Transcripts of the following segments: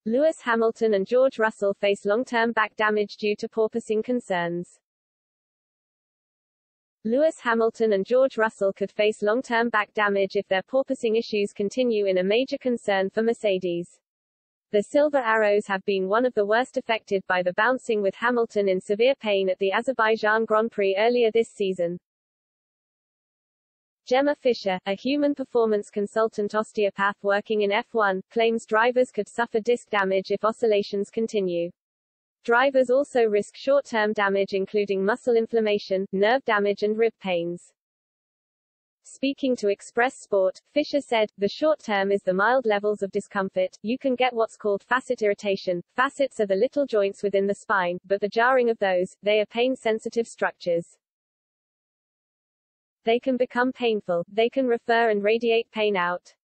Lewis Hamilton and George Russell face long-term back damage due to porpoising concerns. Lewis Hamilton and George Russell could face long-term back damage if their porpoising issues continue, in a major concern for Mercedes. The Silver Arrows have been one of the worst affected by the bouncing, with Hamilton in severe pain at the Azerbaijan Grand Prix earlier this season. Gemma Fisher, a human performance consultant osteopath working in F1, claims drivers could suffer disc damage if oscillations continue. Drivers also risk short-term damage including muscle inflammation, nerve damage and rib pains. Speaking to Express Sport, Fisher said, "The short term is the mild levels of discomfort. You can get what's called facet irritation. Facets are the little joints within the spine, but the jarring of those, they are pain-sensitive structures. They can become painful. They can refer and radiate pain out.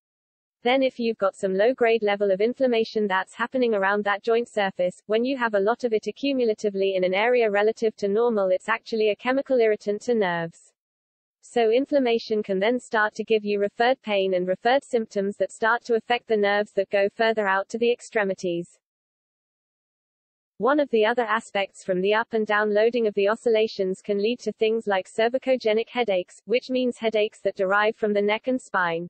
Then if you've got some low-grade level of inflammation that's happening around that joint surface, when you have a lot of it accumulatively in an area relative to normal, it's actually a chemical irritant to nerves. So inflammation can then start to give you referred pain and referred symptoms that start to affect the nerves that go further out to the extremities." One of the other aspects from the up and down loading of the oscillations can lead to things like 𝗟𝗲𝘄𝗶𝘀 headaches, which means headaches that derive from the neck and spine.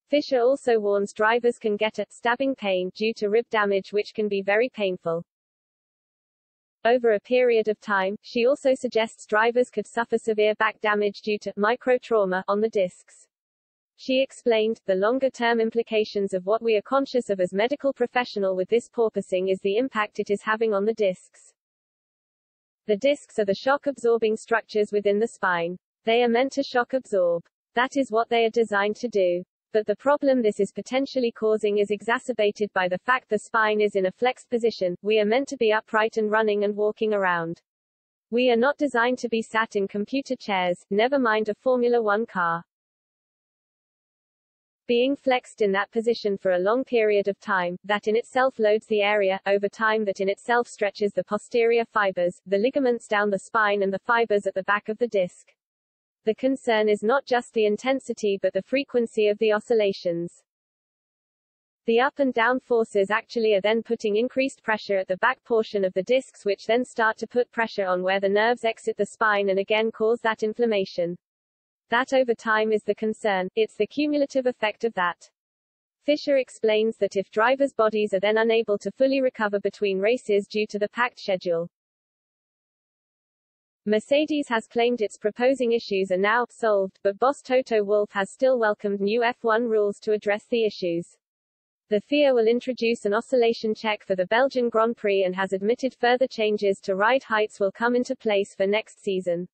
Fisher also warns drivers can get a stabbing pain due to rib damage, which can be very painful. Over a period of time, she also suggests drivers could suffer severe back damage due to microtrauma on the discs. She explained, "The longer-term implications of what we are conscious of as medical professional with this porpoising is the impact it is having on the discs. The discs are the shock-absorbing structures within the spine. They are meant to shock absorb. That is what they are designed to do. But the problem this is potentially causing is exacerbated by the fact the spine is in a flexed position. We are meant to be upright and running and walking around. We are not designed to be sat in computer chairs, never mind a Formula One car. Being flexed in that position for a long period of time, that in itself loads the area, over time that in itself stretches the posterior fibers, the ligaments down the spine and the fibers at the back of the disc. The concern is not just the intensity but the frequency of the oscillations. The up and down forces actually are then putting increased pressure at the back portion of the discs, which then start to put pressure on where the nerves exit the spine and again cause that inflammation. That over time is the concern. It's the cumulative effect of that." Fisher explains that if drivers' bodies are then unable to fully recover between races due to the packed schedule, Mercedes has claimed its proposing issues are now solved, but boss Toto Wolff has still welcomed new F1 rules to address the issues. The FIA will introduce an oscillation check for the Belgian Grand Prix and has admitted further changes to ride heights will come into place for next season.